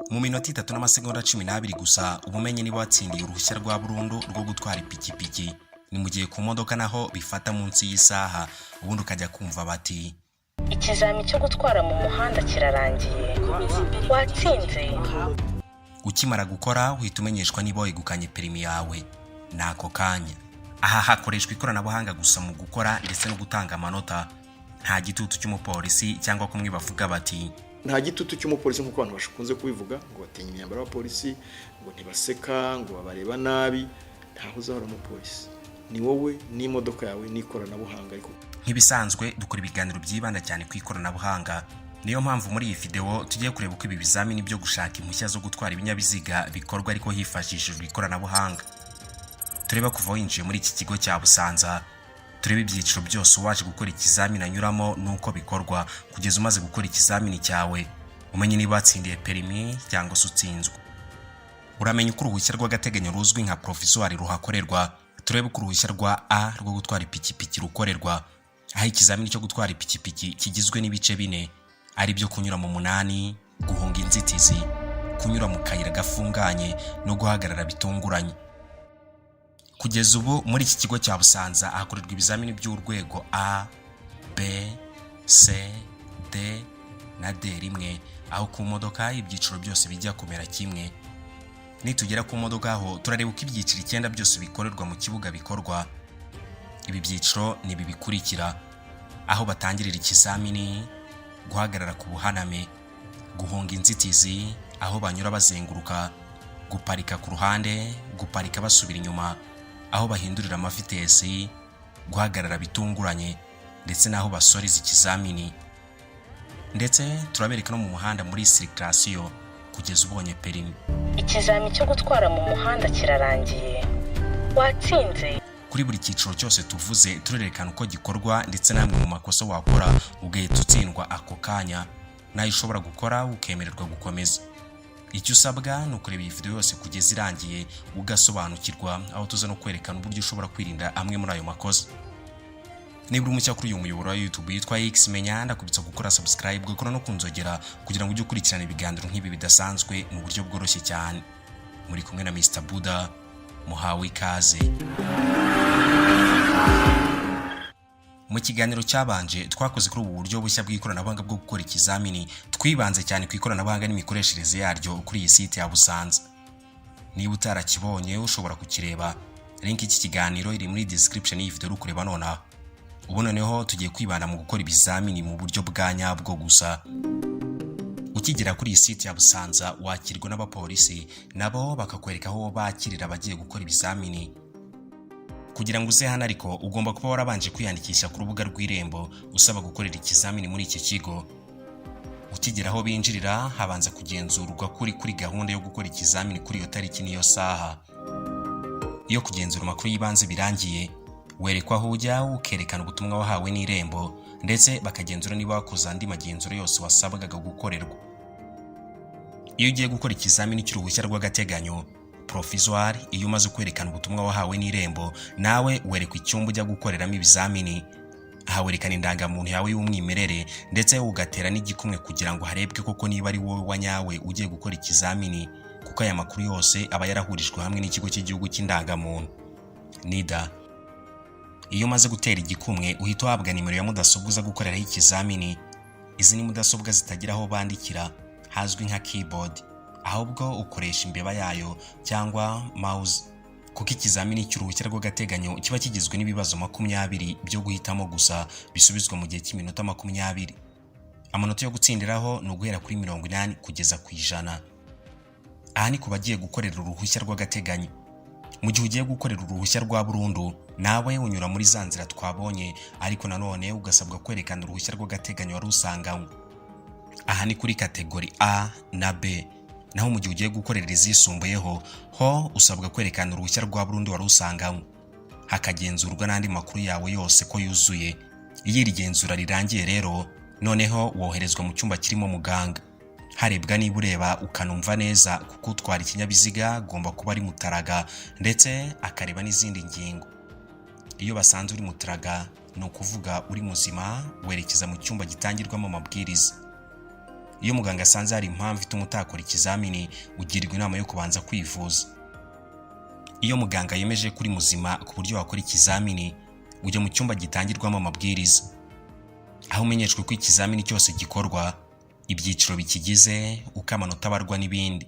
Mu minota 3 n'amasegonda 12 gusa ubumenye niba watsindiye uruhushya rwa burundu rwo gutwara ipikipiki. Ni mu gihe ku modoka naho bifata munsi y'isaha, ubundi ukajya kumva bati ikizami cyo gutwara mu muhanda kirarangiye, watsinze. Ukimara gukora uhita umenyeshwa niba wegukanye perimi yawe nako kanya. Aha hakoreshwa ikoranabuhanga gusa mu gukora ndetse no gutanga amanota, nta gitutu cy'umupolisi cyangwa kumwe bavuga bati nta gitutu cy'umupolisi nk'uko abantu bashukunze kubivuga ngo batinya imyambaro y'abapolisi, ngo ntibaseka, ngo babareba nabi. Ntaho uzahora umupolisi, ni wowe n'imodoka yawe n'ikoranabuhanga. Ariko nk'ibisanzwe dukora ibiganiro byibanda cyane ku ikoranabuhanga. Niyo mpamvu muri iyi video tugiye kureba uko ibi bizamini byo gushaka impushya zo gutwara ibinyabiziga bikorwa ariko hifashishijwe ikoranabuhanga. Tureba kuva winjiye muri iki kigo cya Busanza, turebe ibyiciro byose waje gukora ikizamini anyuramo nuko bikorwa kugeza umaze gukora ikizamini cyawe, umenye niba watsindiye perimi cyangwa se utsinzwe. Uramenya uko uruhushya rw'agateganyo ruzwi nka provisoire ruhakorerwa. Turebe uko uruhushya rwa A rwo gutwara ipikipiki rukorerwa, aho ikizamini cyo gutwara ipikipiki kigizwe n'ibice 4, ari byo kunyura mu munani, guhunga inzitizi, kunyura mu kayira gafunganye no guhagarara bitunguranye. Kugeza ubu muri iki kigo cya Busanza hakorerwa ibizamini by'urwego A, B, C, D na D1, aho ku modoka ibyiciro byose bijya kumera kimwe. Nitugera ku modoka aho turareba uko ibyiciro 9 byose bikorerwa mu kibuga bikorwa. Ibi byiciro ni bikurikira: aho batangirira ikizamini, guhagarara ku buhaname, guhunga inzitizi, aho banyura bazenguruka, guparika ku ruhande, guparika basubira inyuma, aho bahindurira amavitesi, guhagarara bitunguranye, ndetse naho basoreza ikizamini. Ndetse turabereka no mu muhanda muri circulation kugeza ubonye perimi. Ikizami cyo gutwara mu muhanda kirarangiye, watsinze. Kuri buri cyiciro cyose tuvuze turerekana uko gikorwa ndetse namwe mu makosa wakora ugahita utsindwa ako kanya, nayo ushobora gukora ukemererwa gukomeza. Icyo usabwa ni ukureba iyi video yose kugeza irangiye ugasobanukirwa, aho tuza no kwerekana uburyo ushobora kwirinda amwe muri ayo makosa. Niba uri mushya kuri uyu muyoboro wa YouTube yitwa X Menya, ndakubitsa gukora subscribe, gukora no kunzogera kugira ngo ujye ukurikirana ibiganiro nk'ibi bidasanzwe mu buryo bworoshye cyane. Muri kumwe na Mr Buda, muhawe ikaze. Mu kiganiro cyabanje twakoze kuri ubu buryo bushya bw'ikoranabuhanga bwo gukora ikizamini, twibanze cyane ku ikoranabuhanga n'imikoreshereze yaryo kuri iyi site ya Busanza. Niba utarakibonye ushobora kukireba, link y'iki kiganiro iri muri description y'iyi video uri kureba nonaha. Ubu noneho tugiye kwibanda mu gukora ibizamini mu buryo bwa nyabwo gusa. Ukigera kuri iyi site ya Busanza wakirwa n'abapolisi, nabo bakakwereka aho bakirira abagiye gukora ibizamini. Kugira ngo uze hano ariko ugomba kuba warabanje kwiyandikisha ku rubuga rw'Irembo usaba gukorera ikizamini muri iki kigo. Ukigera aho binjirira habanza kugenzurwa kuri gahunda yo gukora ikizamini kuri iyo tariki niyo saha. Iyo kugenzura amakuru y'ibanze birangiye, werekwa aho ujya ukerekana ubutumwa wahawe n'Irembo, ndetse bakagenzura niba wakoze andi magenzuro yose wasabwaga gukorerwa. Iyo ugiye gukora ikizamini cy'uruhushya rw'agateganyo provisoire, iyo umaze kwerekana ubutumwa wahawe n'Irembo, nawe werekwa icyumba ujya gukoreramo ibizamini. Aha werekana indangamuntu yawe y'umwimerere, ndetse ugatera n'igikumwe kugira ngo harebwe koko niba ari wowe wanyawe ugiye gukora ikizamini, kuko aya makuru yose aba yarahurijwe hamwe n'ikigo cy'igihugu cy'indangamuntu NIDA. Iyo umaze gutera igikumwe uhita uhabwa nimero ya mudasobwa uza gukoreraho ikizamini. Izi ni mudasobwa zitagira aho bandikira hazwi nka keyboard, ahubwo ukoresha imbeba yayo cyangwa mouse, kuko ikizamini cy'uruhushya rw'agateganyo kiba kigizwe n'ibibazo 20 byo guhitamo gusa bisubizwa mu gihe cy'iminota 20. Amanota yo gutsindiraho ni uguhera kuri 80 kugeza ku 100. Aha ni ku bagiye gukorera uruhushya rw'agateganyo. Mu gihe ugiye gukorera uruhushya rwa burundu, nawe unyura muri za nzira twabonye, ariko nanone ugasabwa kwerekana uruhushya rw'agateganyo wari usanganywe. Aha ni kuri kategori A na B. Naho mu gihe ugiye gukorera izisumbuyeho ho usabwa kwerekana uruhushya rwa burundu wari usanganywe, hakagenzurwa n'andi makuru yawe yose ko yuzuye. Iyo iri genzura rirangiye rero, noneho woherezwa mu cyumba kirimo muganga. Harebwa niba ureba ukanumva neza, kuko utwara ikinyabiziga agomba kuba ari mutaraga, ndetse akareba n'izindi ngingo. Iyo basanze uri mutaraga, ni ukuvuga uri muzima, werekeza mu cyumba gitangirwamo amabwiriza. Iyo muganga asanze hari impamvu ituma utakora ikizamini, ugirirwa inama yo kubanza kwivuza. Iyo muganga yemeje kuri muzima ku buryo wakora ikizamini, ujya mu cyumba gitangirwamo amabwiriza, aho umenyeshwe ko ikizamini cyose gikorwa, ibyiciro bikigize, uko amanota abarwa n'ibindi.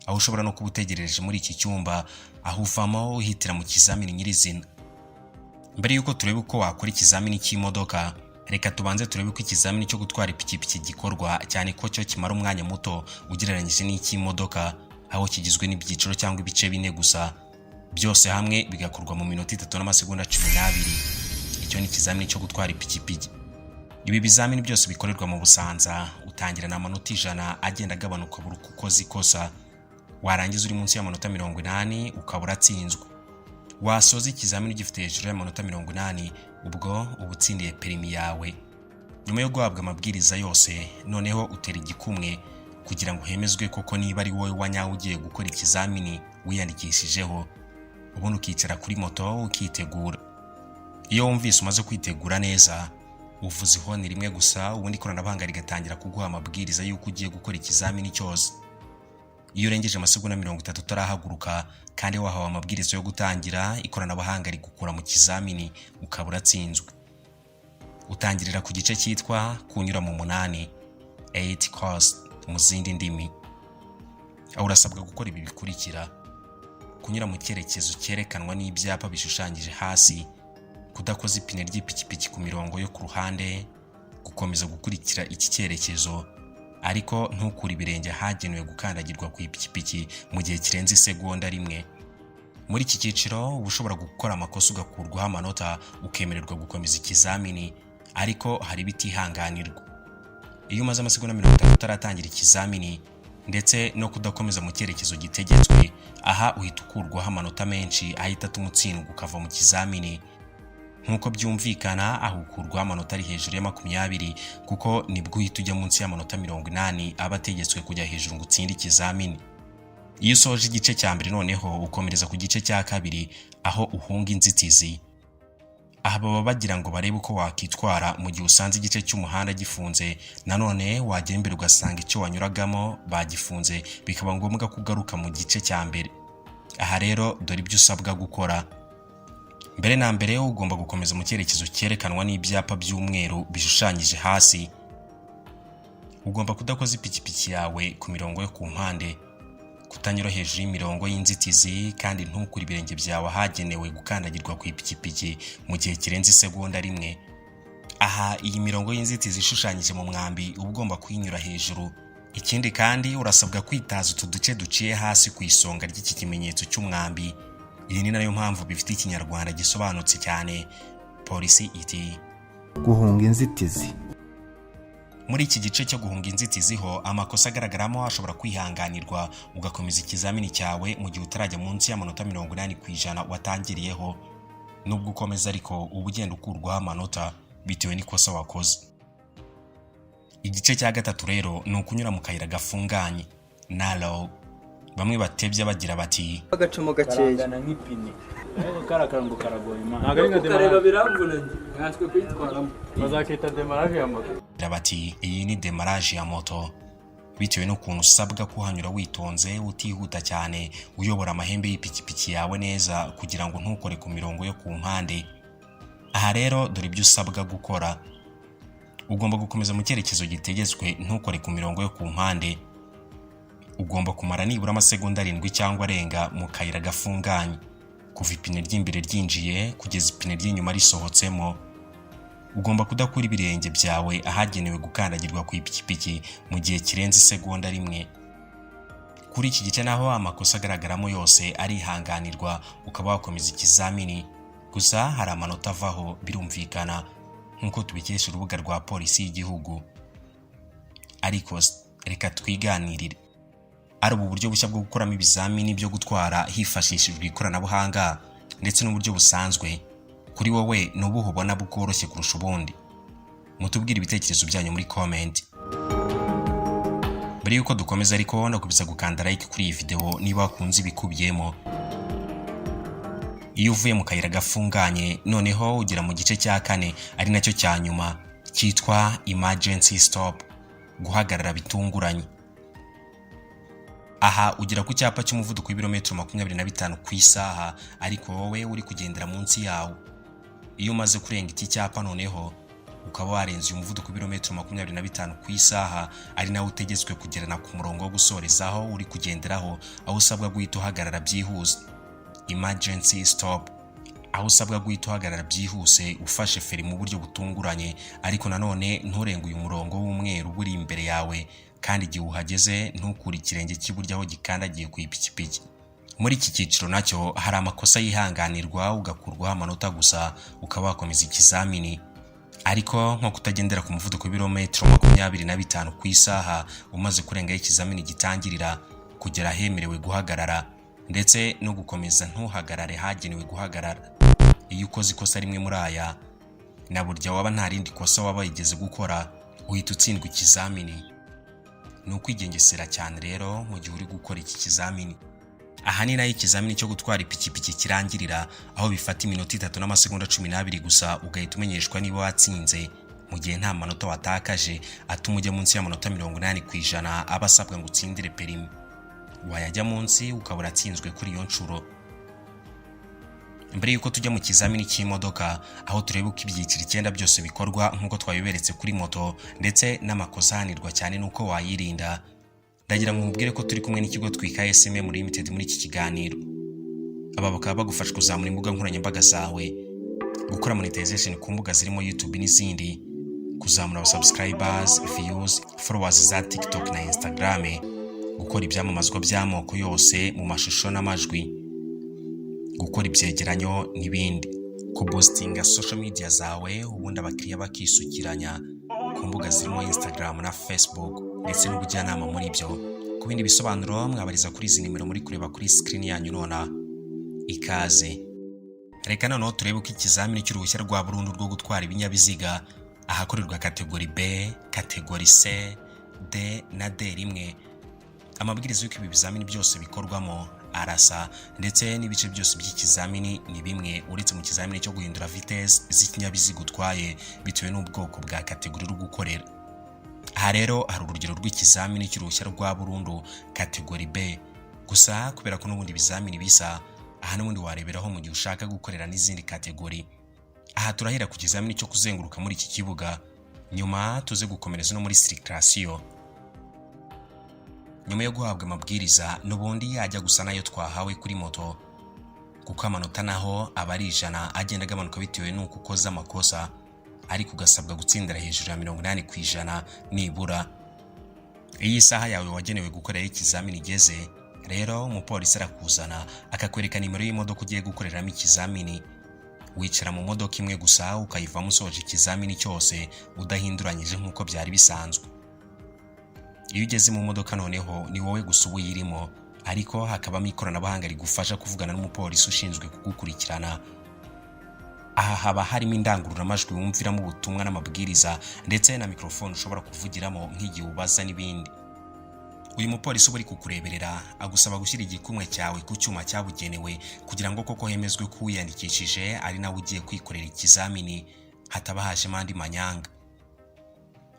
Aho ushobora no kuba utegerereje muri iki cyumba, aho uvamo uhitira mu kizamini nyirizina. Mbere yuko turebe uko wakora ikizamini cy'imodoka, reka tubanze turebe ko ikizamini cyo gutwara ipikipiki gikorwa, cyane ko cyo kimara umwanya muto ugereranyije n'icy'imodoka, aho kigizwe n'ibyiciro cyangwa ibice 4 gusa, byose hamwe bigakorwa mu minota 3 n'amasegonda 12. Icyo ni ikizamini cyo gutwara ipikipiki. Ibi bizamini byose bikorerwa mu Busanza, utangira na amanota 100 agenda agabanuka buri uko zikosa. Warangiza uri munsi y'amanota 80 ukaba uratsinzwe. Wasoza ikizamini gifite hejuru y'amanota 80, ubwo ubutsindiye perimi yawe. Nyuma yo guhabwa amabwiriza yose, noneho utera igikumwe kugira ngo hemezwe koko niba ari wowe wanyawe ugiye gukora ikizamini wiyandikishijeho. Ubundi ukicara kuri moto ukitegura. Iyo wumvise umaze kwitegura neza, uvuze ihoni rimwe gusa, ubundi ikoranabuhanga rigatangira kuguha amabwiriza y'uko ugiye gukora ikizamini cyose. Iyo urengeje amasegonda 30 utarahaguruka kandi wahawe amabwiriza yo gutangira, ikoranabuhanga rigukura mu kizamini ukaba uratsinzwe. Utangirira ku gice cyitwa kunyura mu 8 course mu zindi ndimi. Aho urasabwa gukora ibi bikurikira: kunyura mu cyerekezo cyerekanwa n'ibyapa bishushanyije hasi, kudakoza ipine ry'ipikipiki ku mirongo yo ku ruhande, gukomeza gukurikira iki cyerekezo ariko ntukure ibirenge hagenewe gukandagirwa ku ipikipiki mu gihe kirenze isegonda rimwe. Muri iki cyiciro uba ushobora gukora amakosa ugakurwaho amanota, ukemererwa gukomeza ikizamini, ariko hari bitihanganirwa. Iyo umaze amasegonda 30 utaratangira ikizamini ndetse no kudakomeza mu cyerekezo gitegetswe, aha uhita ukurwaho amanota menshi ahita atumutsindwa ukava mu kizamini. Nkuko byumvikana, aho ukurwaho amanota ari hejuru ya 20, kuko nibwo uhita ujya munsi y'amanota 80 aba ategetswe kujya hejuru ngo utsinde ikizamini. Iyo usoje igice cya mbere, noneho ukomereza ku gice cya kabiri, aho uhunga inzitizi. Aha baba bagira ngo barebe uko wakitwara mu gihe usanze igice cy'umuhanda gifunze, nanone wagera imbere ugasanga icyo wanyuragamo bagifunze, bikaba ngombwa kugaruka mu gice cya mbere. Aha rero dore ibyo usabwa gukora. Mbere na mbere ugomba gukomeza mu cyerekezo cyerekanwa n'ibyapa by'umweru bishushanyije hasi. Ugomba kudakoza ipikipiki yawe ku mirongo yo ku mpande, kutanyura hejuru y'imirongo y'inzitizi, kandi ntukure ibirenge byawe hagenewe gukandagirwa ku ipikipiki mu gihe kirenze isegonda rimwe. Aha iyi mirongo y'inzitizi ishushanyije mu mwambi uba ugomba kuyinyura hejuru. Ikindi kandi urasabwa kwitaza utu duce duciye hasi ku isonga ry'iki kimenyetso cy'umwambi. Iyi ni nayo mpamvu bifite ikinyarwanda gisobanutse cyane. Polisi iti guhunga inzitizi. Muri iki gice cyo guhunga inzitizi ho, amakosa agaragaramo ashobora kwihanganirwa, ugakomeza ikizamini cyawe mu gihe utarajya munsi y'amanota 80% watangiriyeho. Nubwo ukomeza ariko uba ugenda ukurwaho amanota bitewe n'ikosa wakoze. Igice cya gatatu rero ni ukunyura mu kayira gafunganye, narrow. Bamwe batebya bagira bati agacamo gakeya nk'ipine karakarango karagoye kareba biramvunanye nkatwe kwitwaramo bazakita demarage ya moto. Bati iyi ni demarage ya moto, bitewe n'ukuntu usabwa kuhanyura witonze, utihuta cyane, uyobora amahembe y'ipikipiki yawe neza kugira ngo ntukore ku mirongo yo ku mpande. Aha rero dore ibyo usabwa gukora. Ugomba gukomeza mu cyerekezo gitegetswe, ntukore ku mirongo yo ku mpande. Ugomba kumara nibura amasegonda 7 cyangwa arenga mu kayira gafunganye, kuva ipine ry'imbere ryinjiye kugeza ipine ry'inyuma risohotsemo. Ugomba kudakura ibirenge byawe ahagenewe gukandagirwa ku ipikipiki mu gihe kirenze isegonda rimwe. Kuri iki gice naho amakosa agaragaramo yose arihanganirwa, ukaba wakomeza ikizamini. Gusa hari amanota avaho birumvikana, nkuko tubikesha urubuga rwa polisi y'igihugu. Ariko reka twiganirire. Ari ubu buryo bushya bwo gukoramo ibizamini byo gutwara hifashishijwe ikoranabuhanga ndetse n'uburyo busanzwe, kuri wowe n'ubuho ubona bworoshye kurusha ubundi? Mutubwire ibitekerezo byanyu muri comment. Mbere yuko dukomeza ariko nakubisa gukanda like kuri iyi video niba wakunze ibikubiyemo. Iyo uvuye mu kayira gafunganye, noneho ugera mu gice cya 4 ari nacyo cya nyuma, cyitwa emergency stop. guhagarara bitunguranye. Aha ugera ku cyapa cy'umuvuduko w'ibirometero 25 ku isaha ariko wowe uri kugendera munsi yawo. Iyo umaze kurenga iki cyapa noneho ukaba warenze umuvuduko w'ibirometero 25 ku isaha ari nawe utegetswe kugerana ku murongo wo gusorezaho uri kugenderaho, aho usabwa guhita uhagarara byihuse, emergency stop, aho usabwa guhita uhagarara byihuse ufashe feri mu buryo butunguranye, ariko nanone nturenge uyu murongo w'umweru uri imbere yawe, kandi igihe uhageze ntukure ikirenge cy'iburyo aho gikandagiye ku ipikipiki. Muri iki cyiciro nacyo hari amakosa yihanganirwa ugakurwaho amanota gusa ukaba wakomeza ikizamini, ariko nko kutagendera ku muvuduko w'ibirometero 25 ku isaha umaze kurenga ikizamini gitangirira, kugera hemerewe guhagarara, ndetse no gukomeza ntuhagarare hagenewe guhagarara. Iyo ukoze ikosa rimwe muri aya, na burya waba nta rindi kosa waba yigeze gukora, uhita utsindwa ikizamini. Ni ukwigengesera cyane rero mu gihe uri gukora iki kizamini. Aha ni nayo ikizamini cyo gutwara ipikipiki kirangirira, aho bifata iminota 3 n'amasegonda 12 gusa ugahita umenyeshwa niba watsinze, mu gihe nta manota watakaje atuma ujya munsi y'amanota 80% aba asabwa ngo utsindire perimi. Wayajya munsi ukabura atsinzwe kuri iyo nshuro. Mbere yuko tujya mu kizamini cy'imodoka, aho tureba uko ibyiciro 9 byose bikorwa nk'uko twabiberetse kuri moto, ndetse n'amakosa ahanirwa cyane nuko wayirinda, ndagira ngo mubwire ko turi kumwe n'ikigo Twika SMM Limited muri iki kiganiro. Aba bakaba bagufasha kuzamura imbuga nkoranyambaga zawe, gukora monetization ku mbuga zirimo YouTube n'izindi, kuzamura subscribers, views, followers za TikTok na Instagram, gukora ibyamamazwa by'amoko yose mu mashusho n'amajwi, gukora ibyegeranyo n'ibindi, kuboostinga social media zawe ubundi abakiriya bakisukiranya ku mbuga zirimo Instagram na Facebook, ndetse n'ubujyanama muri ibyo. Ku bindi bisobanuro mwabariza kuri izi nimero muri kureba kuri screen yanyu nona. Ikaze. Reka noneho turebe uko ikizamini cy'uruhushya rwa burundu rwo gutwara ibinyabiziga ahakorerwa kategori B, kategori C, D na D1. Amabwiriza y'uko ibi bizamini byose bikorwamo arasa, ndetse n'ibice byose by'ikizamini ni bimwe, uretse mu kizamini cyo guhindura vitesse z'ikinyabiziga utwaye bitewe n'ubwoko bwa kategori uri gukorera. Aha rero hari urugero rw'ikizamini cy'uruhushya rwa burundu kategori B, gusa kubera ko n'ubundi bizamini bisa, aha n'ubundi wareberaho mu gihe ushaka gukorera n'izindi kategori. Aha turahera ku kizamini cyo kuzenguruka muri iki kibuga, nyuma tuze gukomereza no muri circulation. Nyuma yo guhabwa amabwiriza n'ubundi yajya gusa nayo twahawe kuri moto, kuko amanota naho aba ari 100 agenda agabanuka bitewe n'uko ukoze amakosa, ariko ugasabwa gutsindira hejuru ya 80% nibura. Iyi saha yawe wagenewe gukorera ikizamini igeze, rero umupolisi arakuzana akakwereka nimero y'imodoka ugiye gukoreramo ikizamini. Wicara mu modoka imwe gusa ukayivamo usoje ikizamini cyose udahinduranyije nk'uko byari bisanzwe. Iyo ugeze mu modoka noneho ni wowe gusa uyirimo, ariko hakabamo ikoranabuhanga rigufasha kuvugana n'umupolisi ushinzwe kugukurikirana. Aha haba harimo indangururamajwi wumviramo ubutumwa n'amabwiriza, ndetse na microphone ushobora kuvugiramo nk'igihe ubaza n'ibindi. Uyu mupolisi uri kukureberera agusaba gushyira igikumwe cyawe ku cyuma cyabugenewe kugira ngo koko hemezwe ko uyandikishije ari nawe ugiye kwikorera ikizamini, hataba hajemo andi manyanga.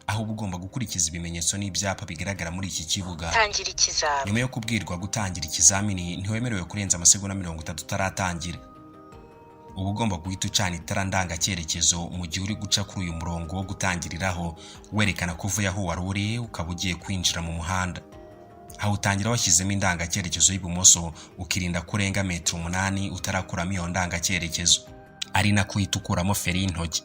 Aho ugomba gukurikiza ibimenyetso n'ibyapa bigaragara muri iki kibuga. Tangira ikizamini. Nyuma yo kubwirwa gutangira ikizamini, ntiwemerewe kurenza amasegonda 30 utaratangira. Uba ugomba guhita ucana itara ndanga cyerekezo mu gihe uri guca kuri uyu murongo wo gutangiriraho, werekana ko uvuye aho wari uri ukaba ugiye kwinjira mu muhanda. Aho utangira washyizemo indanga cyerekezo y'ibumoso, ukirinda kurenga metero 8 utarakuramo iyo ndanga cyerekezo, ari nako uhita ukuramo feri y'intoki.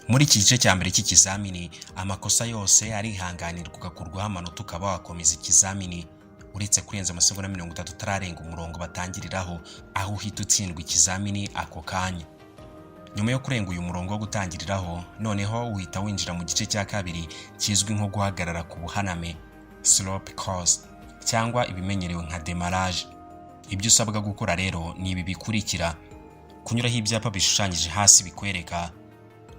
Muri iki gice cya mbere cy'ikizamini, amakosa yose arihanganirwa ugakurwaho amanota ukaba wakomeza ikizamini, uretse kurenza amasegonda 30 utararenga umurongo batangiriraho, aho uhita utsindwa ikizamini ako kanya. Nyuma yo kurenga uyu murongo wo gutangiriraho, noneho uhita winjira mu gice cya kabiri kizwi nko guhagarara ku buhaname, slope course, cyangwa ibimenyerewe nka demarrage. Ibyo usabwa gukora rero ni ibi bikurikira: kunyuraho ibyapa bishushanyije hasi bikwereka,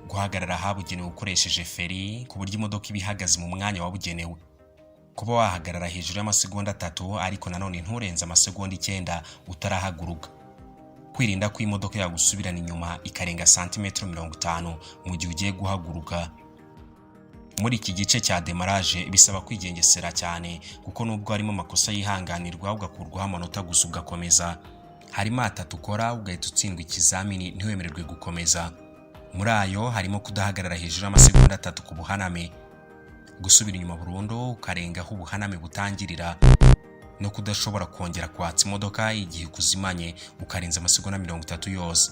guhagarara habugenewe ukoresheje feri ku buryo imodoka ibihagaze mu mwanya wabugenewe, kuba wahagarara hejuru y'amasegonda 3 ariko nanone nturenze amasegonda 9 utarahaguruka, kwirinda ko imodoka yagusubirana inyuma ikarenga santimetero 50 mu gihe ugiye guhaguruka, Muri iki gice cya demarage bisaba kwigengesera cyane kuko nubwo harimo amakosa yihanganirwa ugakurwaho amanota gusa ugakomeza, harimo atatu ukora ugahita utsindwa ikizamini ntiwemererwe gukomeza. Muri ayo harimo kudahagarara hejuru y'amasegonda 3 ku buhaname, gusubira inyuma burundu ukarengaho ubuhaname butangirira, no kudashobora kongera kwatsa imodoka igihe kuzimanye ukarenza amasegonda 30 yose.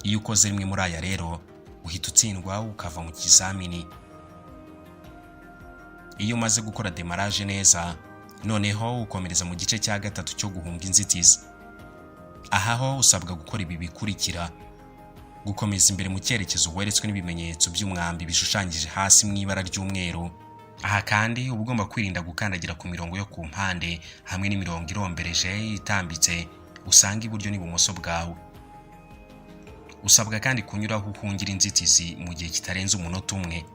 Iyo ukoze rimwe muri aya rero uhita utsindwa ukava mu kizamini. Iyo umaze gukora demarage neza, noneho ukomereza mu gice cya gatatu cyo guhunga inzitizi. Aha ho usabwa gukora ibi bikurikira: gukomeza imbere mu cyerekezo weretswe n'ibimenyetso by'umwambi bishushanyije hasi mu ibara ry'umweru. Aha kandi uba ugomba kwirinda gukandagira ku mirongo yo ku mpande hamwe n'imirongo irombereje itambitse usanga iburyo n'ibumoso bwawe. Usabwa kandi kunyuraho uhungira inzitizi mu gihe kitarenze umunota umwe.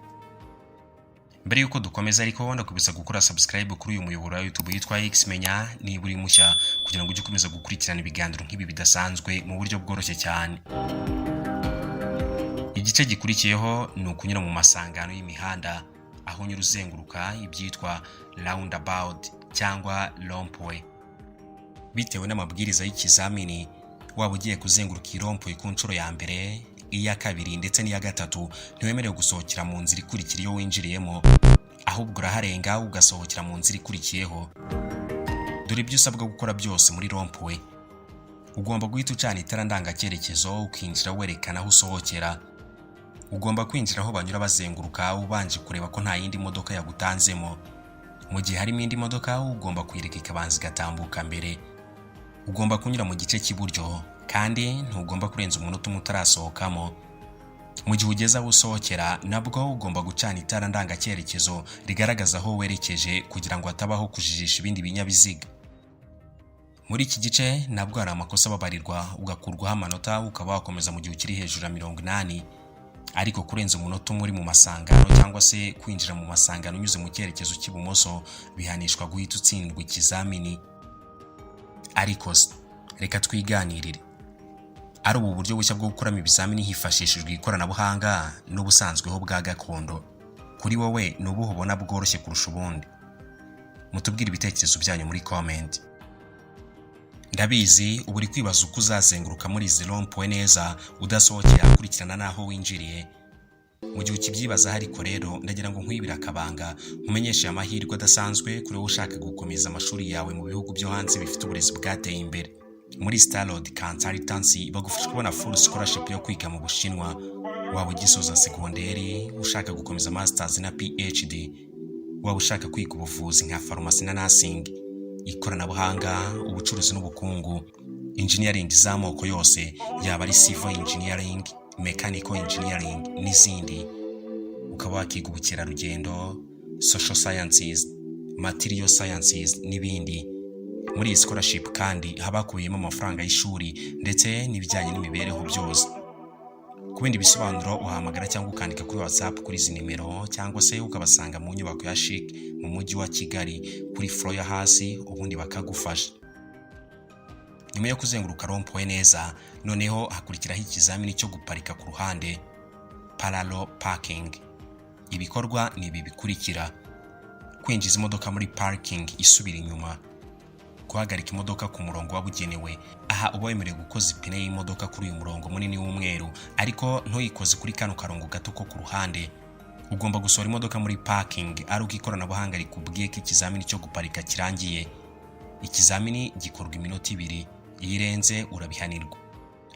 Mbere yuko dukomeza ariko ndakubisa gukora subscribe kuri uyu muyoboro wa YouTube yitwa Xmenya niba uri mushya, kugira ngo ujye ukomeza gukurikirana ibiganiro nk'ibi bidasanzwe mu buryo bworoshye cyane. Igice gikurikiyeho ni ukunyura mu masangano y'imihanda aho unyura uzenguruka ibyitwa roundabout cyangwa rond-point. Bitewe n'amabwiriza y'ikizamini, waba ugiye kuzenguruka irompoye ku nshuro ya mbere, iya kabiri ndetse n'iya gatatu, ntiwemerewe gusohokera mu nzira ikurikira iyo winjiriyemo, ahubwo uraharenga ugasohokera mu nzira ikurikiyeho. Dore ibyo usabwa gukora byose muri rompoye. Ugomba guhita ucana itara ndangacyerekezo ukinjira werekana aho usohokera. Ugomba kwinjira aho banyura bazenguruka ubanje kureba ko nta yindi modoka yagutanzemo. Mu gihe harimo indi modoka ugomba kuyireka ikabanza igatambuka mbere. Ugomba kunyura mu gice cy'iburyo kandi ntugomba kurenza umunota umwe utarasohokamo. Mu gihe ugeze aho usohokera nabwo ugomba gucana itara ndangacyerekezo rigaragaza aho werekeje kugira ngo hatabaho kujijisha ibindi binyabiziga. Muri iki gice nabwo hari amakosa babarirwa ugakurwaho amanota ukaba wakomeza mu gihe ukiri hejuru ya 80, ariko kurenza umunota umwe uri mu masangano cyangwa se kwinjira mu masangano unyuze mu cyerekezo cy'ibumoso bihanishwa guhita utsindwa ikizamini. Ariko reka twiganirire. Ari ubu buryo bushya bwo gukoramo ibizamini hifashishijwe ikoranabuhanga n'ubusanzweho bwa gakondo, kuri wowe n'ubuho ubona bworoshye kurusha ubundi? Mutubwire ibitekerezo byanyu muri comment. Ndabizi ubu uri kwibaza uko uzazenguruka muri izi rond-point neza udasohokera akurikirana naho winjiriye. Mu gihe ukibyibaza ariko rero ndagira ngo nkwibira akabanga nkumenyeshe amahirwe adasanzwe kuri wowe ushaka gukomeza amashuri yawe mu bihugu byo hanze bifite uburezi bwateye imbere. Muri Starlord Consultancy bagufasha kubona full scholarship yo kwiga mu Bushinwa, waba ugisoza segonderi, ushaka gukomeza masters na PhD, waba ushaka kwiga ubuvuzi nka pharmacy na nursing, ikoranabuhanga, ubucuruzi n'ubukungu, engineering z'amoko yose, yaba ari civil engineering, mechanical engineering n'izindi. Ukaba wakiga ubukerarugendo, social sciences, material sciences n'ibindi. Muri iyi scholarship kandi habakubiyemo amafaranga y'ishuri ndetse n'ibijyanye n'imibereho byose. Ku bindi bisobanuro uhamagara cyangwa ukandika kuri WhatsApp kuri izi nimero, cyangwa se ukabasanga mu nyubako ya Chic mu mujyi wa Kigali kuri floor ya hasi ubundi bakagufasha. Nyuma yo kuzenguruka rond-point neza, noneho hakurikiraho ikizamini cyo guparika ku ruhande, parallel parking. Ibikorwa ni ibi bikurikira: kwinjiza imodoka muri parking isubira inyuma, guhagarika imodoka ku murongo wabugenewe. Aha uba wemerewe gukoza ipine y'imodoka kuri uyu murongo munini w'umweru, ariko ntuyikoze kuri kano karongo gato ko ku ruhande. Ugomba gusohora imodoka muri parking ari uko ikoranabuhanga rikubwiye ko ikizamini cyo guparika kirangiye. Ikizamini gikorwa iminota 2, iyo irenze urabihanirwa.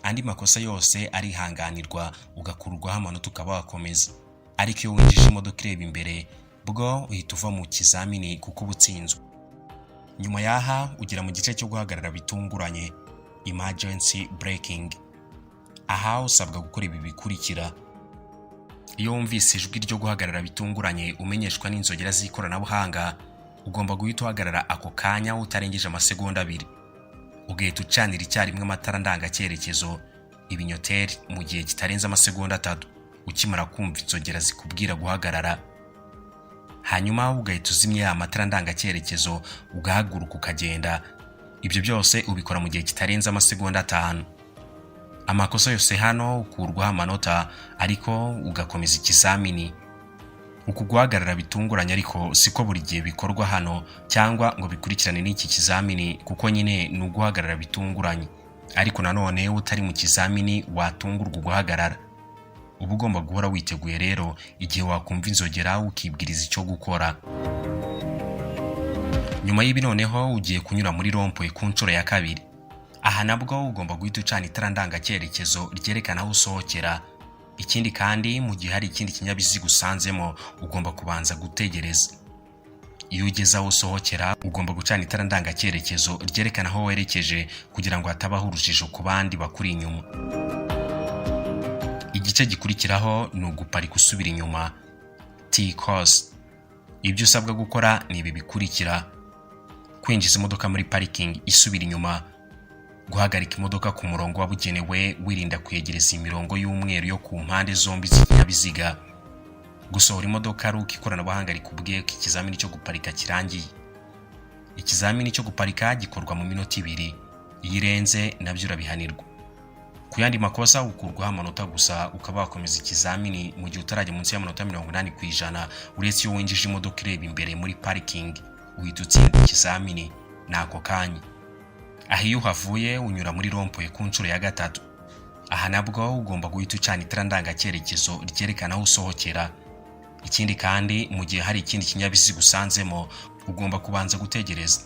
Andi makosa yose arihanganirwa ugakurwaho amanota ukaba wakomeza, ariko iyo winjije imodoka ireba imbere bwo uhita uva mu kizamini kuko ubutsinzwe. Nyuma yaha ugira mu gice cyo guhagarara bitunguranye, emergency braking. Aha usabwa gukora ibi bikurikira: iyo wumvise ijwi ryo guhagarara bitunguranye umenyeshwa n'inzogera z'ikoranabuhanga, ugomba guhita uhagarara ako kanya utarengeje amasegonda 2. Ugahita ucanira icyarimwe amatara ndangacyerekezo, ibinyoteri mu gihe kitarenze amasegonda 3 ukimara kumva inzogera zikubwira guhagarara. Hanyuma ugahita uzimya amatara ndangacyerekezo ugahaguruka ukagenda. Ibyo byose ubikora mu gihe kitarenze amasegonda 5. Amakosa yose hano ukurwaho amanota, ariko ugakomeza ikizamini. Uku guhagarara bitunguranye ariko siko buri gihe bikorwa hano cyangwa ngo bikurikirane n'iki kizamini, kuko nyine ni uguhagarara bitunguranye. Ariko nanone utari mu kizamini watungurwa guhagarara. Uba ugomba guhora witeguye rero igihe wakumva inzogera ukibwiriza icyo gukora. Nyuma y'ibi noneho ugiye kunyura muri rompoye ku nshuro ya kabiri. Aha nabwo ugomba guhita ucana itara ndangacyerekezo ryerekana aho usohokera. Ikindi kandi mu gihe hari ikindi kinyabiziga usanzemo ugomba kubanza gutegereza. Iyo ugeze aho usohokera ugomba gucana itara ndangacyerekezo ryerekana aho werekeje kugira ngo hatabaho urujijo ku bandi bakuri inyuma. Igice gikurikiraho ni uguparika usubira inyuma, T-course. Ibyo usabwa gukora ni ibi bikurikira: kwinjiza imodoka muri parking isubira inyuma, guhagarika imodoka ku murongo wabugenewe wirinda kwegereza imirongo y'umweru yo ku mpande zombi z'ikinyabiziga, gusohora imodoka ari uko ikoranabuhanga rikubwiye ko ikizamini cyo guparika kirangiye. Ikizamini cyo guparika gikorwa mu minota 2, iyo irenze nabyo urabihanirwa. Ku yandi makosa ukurwaho amanota gusa ukaba wakomeza ikizamini mu gihe utarajya munsi y'amanota 80% uretse iyo winjije imodoka ireba imbere muri parking uhita utsinda ikizamini nako kanya. Aha iyo uhavuye unyura muri rompoye ku nshuro ya 3. Aha nabwo ugomba guhita ucana itara ndangacyerekezo ryerekana aho usohokera. Ikindi kandi mu gihe hari ikindi kinyabiziga usanzemo ugomba kubanza gutegereza.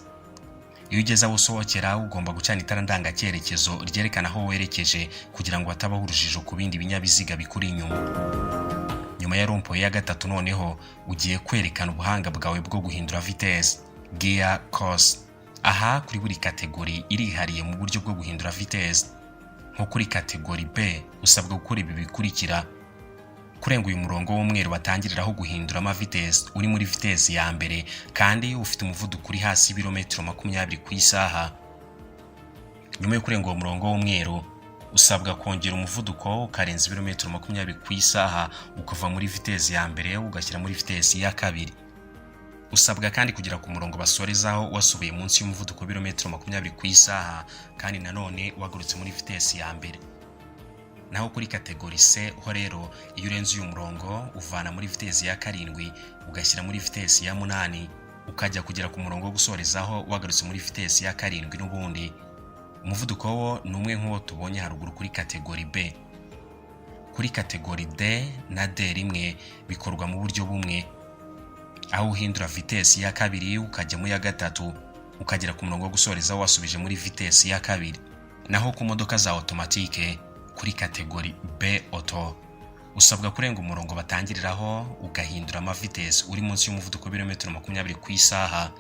Iyo ugeze aho usohokera ugomba gucana itara ndangacyerekezo ryerekana aho werekeje kugira ngo hatabaho urujijo ku bindi binyabiziga bikuri inyuma. Nyuma ya rompoye ya 3 noneho ugiye kwerekana ubuhanga bwawe bwo guhindura vitesse, gear course. Aha kuri buri kategori irihariye mu buryo bwo guhindura vitesse. Nko kuri kategori B usabwa gukora ibi bikurikira: kurenga uyu murongo w'umweru batangiriraho guhindura vitesse uri muri vitesse ya mbere kandi ufite umuvuduko uri hasi ibirometero 20 ku isaha. Nyuma yo kurenga uwo murongo w'umweru usabwa kongera umuvuduko ukarenza ibirometero 20 ku isaha ukava muri vitesse ya mbere ugashyira muri vitesse ya kabiri. Usabwa kandi kugera ku murongo basorezaho wasubiye munsi y'umuvuduko w'ibirometero 20 ku isaha kandi nanone wagurutse muri vitesse ya mbere. Naho kuri kategori C ho rero iyo urenze uyu murongo uvana muri vitesse ya 7 ugashyira muri vitesse ya 8 ukajya kugera ku murongo wo gusorezaho wagarutse muri vitesse ya 7 n'ubundi. Umuvuduko wo ni umwe nk'uwo tubonye haruguru kuri kategori B. Kuri kategori D na D1 bikorwa mu buryo bumwe, aho uhindura vitesse ya 2 ukajya mu ya 3 ukagera ku murongo wo gusorezaho wasubije muri vitesse ya 2. Naho ku modoka za automatique kuri kategori B auto usabwa kurenga umurongo batangiriraho ugahindura vitesse uri munsi y'umuvuduko w'ibirometero 20 ku isaha.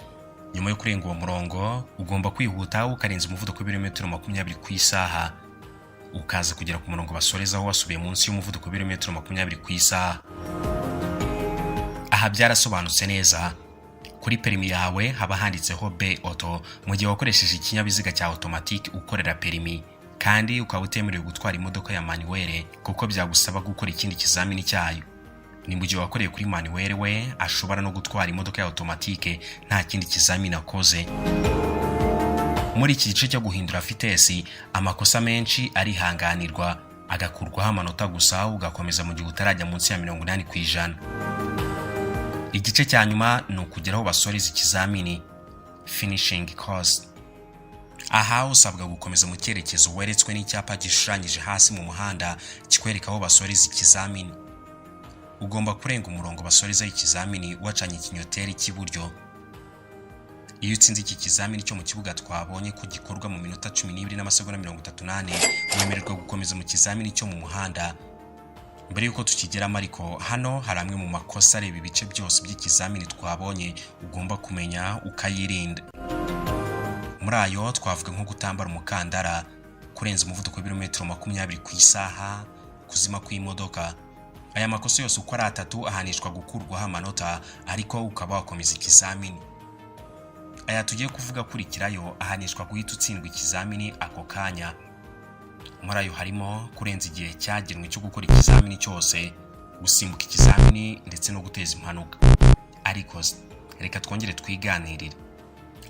Nyuma yo kurenga uwo murongo ugomba kwihuta ukarenza umuvuduko w'ibirometero 20 ku isaha ukaza kugera ku murongo basorezaho wasubiye munsi y'umuvuduko w'ibirometero 20 ku isaha. Aha byarasobanutse neza. Kuri perimi yawe haba handitseho B auto mu gihe wakoresheje ikinyabiziga cya automatique ukorera perimi kandi ukaba utemerewe gutwara imodoka ya manuel kuko byagusaba gukora ikindi kizamini cyayo. Ni mu gihe wakoreye kuri manuel we ashobora no gutwara imodoka ya automatique nta kindi kizamini akoze. Muri iki gice cyo guhindura vitesse amakosa menshi arihanganirwa agakurwaho amanota gusa ugakomeza mu gihe utarajya munsi ya 80%. Igice cya nyuma ni ukugeraho basoreza ikizamini, finishing course. Aha usabwa gukomeza mu cyerekezo weretswe n'icyapa gishushanyije hasi mu muhanda kikwereka aho basoreza ikizamini. Ugomba kurenga umurongo basoreza ikizamini wacanye ikinyoteri cy'iburyo. Iyo utsinze iki kizamini cyo mu kibuga twabonye ko gikorwa mu minota 12 n'amasegonda 38 wemererwa gukomeza mu kizamini cyo mu muhanda. Mbere yuko tukigeramo ariko hano hari amwe mu makosa areba ibice byose by'ikizamini twabonye ugomba kumenya ukayirinda. Muri ayo twavuga nko gutambara umukandara, kurenza umuvuduko w'ibirometero 20 ku isaha, kuzima kw'imodoka. Aya makosa yose uko ari 3 ahanishwa gukurwaho amanota ariko ukaba wakomeza ikizamini. Aya tugiye kuvuga kurikirayo ahanishwa guhita utsindwa ikizamini ako kanya. Muri ayo harimo kurenza igihe cyagenwe cyo gukora ikizamini cyose, gusimbuka ikizamini ndetse no guteza impanuka. Ariko reka twongere twiganirire.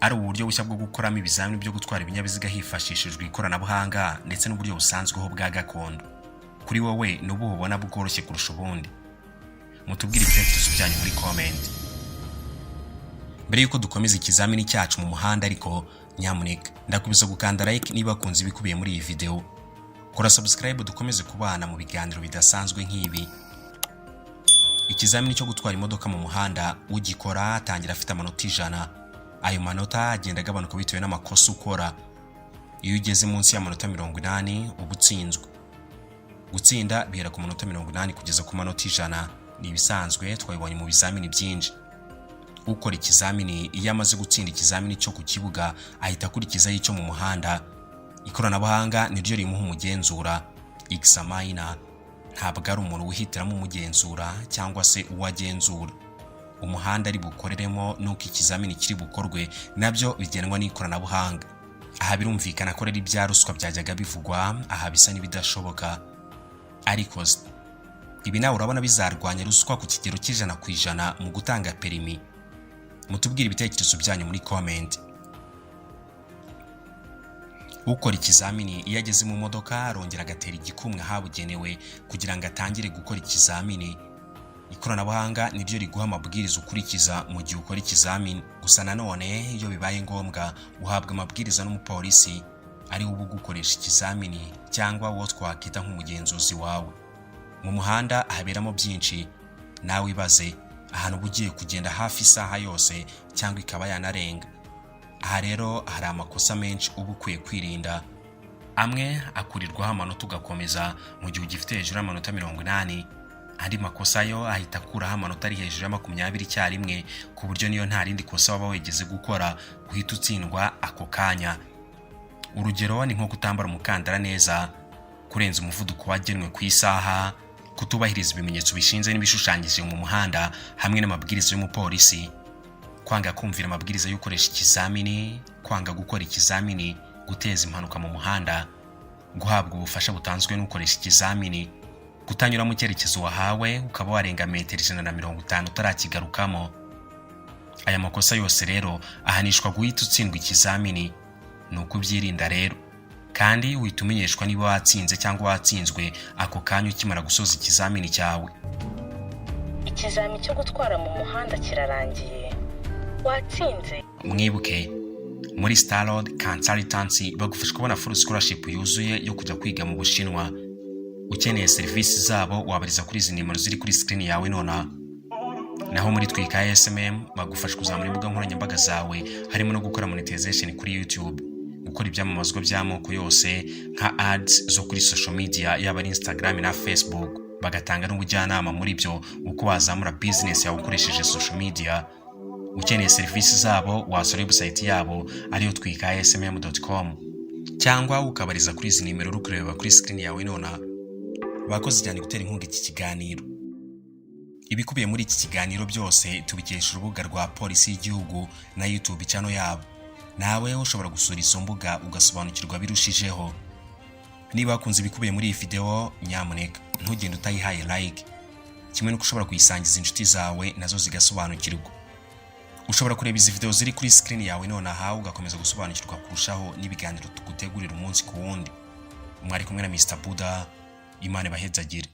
Ari uburyo bushya bwo gukoramo ibizamini byo gutwara ibinyabiziga hifashishijwe ikoranabuhanga ndetse n'uburyo busanzweho bwa gakondo. Kuri wowe n'ubu ubona bworoshye kurusha ubundi? mutubwire ibitekerezo byanyu muri comment. Mbere yuko dukomeza ikizamini cyacu mu muhanda ariko nyamuneka ndakubiza gukanda like niba kunze ibikubiye muri iyi video. Kora subscribe dukomeze kubana mu biganiro bidasanzwe nk'ibi. Ikizamini cyo gutwara imodoka mu muhanda ugikora atangira afite amanota 100. Ayo manota agenda agabanuka bitewe n'amakosa ukora. Iyo ugeze munsi y'amanota 80 uba utsinzwe. Gutsinda bihera ku manota 80 kugeza ku manota 100 ni ibisanzwe twabibonye mu bizamini byinshi. Ukora ikizamini iyo amaze gutsinda ikizamini cyo ku kibuga ahita akurikiza icyo mu muhanda. Ikoranabuhanga niryo rimuha umugenzura examiner, ntabwo ari umuntu wihitiramo umugenzura cyangwa se uwagenzura. Umuhanda ari bukoreremo nuko ikizamini kiri bukorwe nabyo bigenwa n'ikoranabuhanga. Aha birumvikana ko ari bya ruswa byajyaga bivugwa, aha bisa n'ibidashoboka. Ariko ibi nawe urabona bizarwanya ruswa ku kigero cy'100% mu gutanga perimi. Mutubwire ibitekerezo byanyu muri comment. Ukora ikizamini iyo ageze mu modoka arongera agatera igikumwe habugenewe kugira ngo atangire gukora ikizamini. Ikoranabuhanga niryo riguha amabwiriza ukurikiza mu gihe ukora ikizamini. Gusa nanone iyo bibaye ngombwa uhabwa amabwiriza n'umupolisi ari wo gukoresha ikizamini cyangwa uwo twakita nk'umugenzuzi wawe. Mu muhanda haberamo byinshi, nawe ibaze ahantu bugiye kugenda hafi isaha yose cyangwa ikaba yanarenga. Aha rero hari amakosa menshi uba ukwiye kwirinda. Amwe akurirwaho amanota ugakomeza mu gihe ugifite hejuru y'amanota 80. Andi makosa yo ahita akuraho amanota ari hejuru ya 20 icyarimwe, ku buryo niyo nta rindi kosa waba wegeze gukora guhita utsindwa ako kanya. Urugero ni nko kutambara umukandara neza, kurenza umuvuduko wagenwe ku isaha, kutubahiriza ibimenyetso bishinze n'ibishushanyije mu muhanda hamwe n'amabwiriza y'umupolisi, kwanga kumvira amabwiriza y'ukoresha ikizamini, kwanga gukora ikizamini, guteza impanuka mu muhanda, guhabwa ubufasha butanzwe n'ukoresha ikizamini, kutanyura mu cyerekezo wahawe ukaba warenga metero 150 utarakigarukamo. Aya makosa yose rero ahanishwa guhita utsindwa ikizamini. Nuko ubyirinda rero, kandi uhita umenyeshwa niba watsinze cyangwa watsinzwe ako kanya ukimara gusoza ikizamini cyawe. Ikizamini cyo gutwara mu muhanda kirarangiye. Watsinze. Mwibuke muri Starlord Consultancy bagufasha kubona full scholarship yuzuye yo kujya kwiga mu Bushinwa. Ukeneye serivisi zabo wabariza kuri izi nimero ziri kuri screen yawe nona. Naho muri Twika SMM bagufasha kuzamura imbuga nkoranyambaga zawe, harimo no gukora monetization kuri YouTube, gukora ibyamamazwa by'amoko yose nka ads zo kuri social media yaba ari Instagram na Facebook. Bagatanga n'ubujyanama muri byo uko wazamura business yawe ukoresheje social media. Ukeneye serivisi zabo wasura website yabo ariyo twikasmm.com cyangwa ukabariza kuri izi nimero uri kureba kuri screen yawe nona. Bakoze cyane gutera inkunga iki kiganiro. Ibikubiye muri iki kiganiro byose tubikesha urubuga rwa Polisi y'Igihugu na YouTube channel yabo. Nawe ushobora gusura izo mbuga ugasobanukirwa birushijeho. Niba wakunze ibikubiye muri iyi video nyamuneka ntugende utayihaye like, kimwe nuko ushobora kuyisangiza inshuti zawe nazo zigasobanukirwa. Ushobora kureba izi video ziri kuri screen yawe none aha ugakomeza gusobanukirwa kurushaho n'ibiganiro tugutegurira umunsi ku wundi. Mwari kumwe na Mr. Buddha, Imana bahezagire.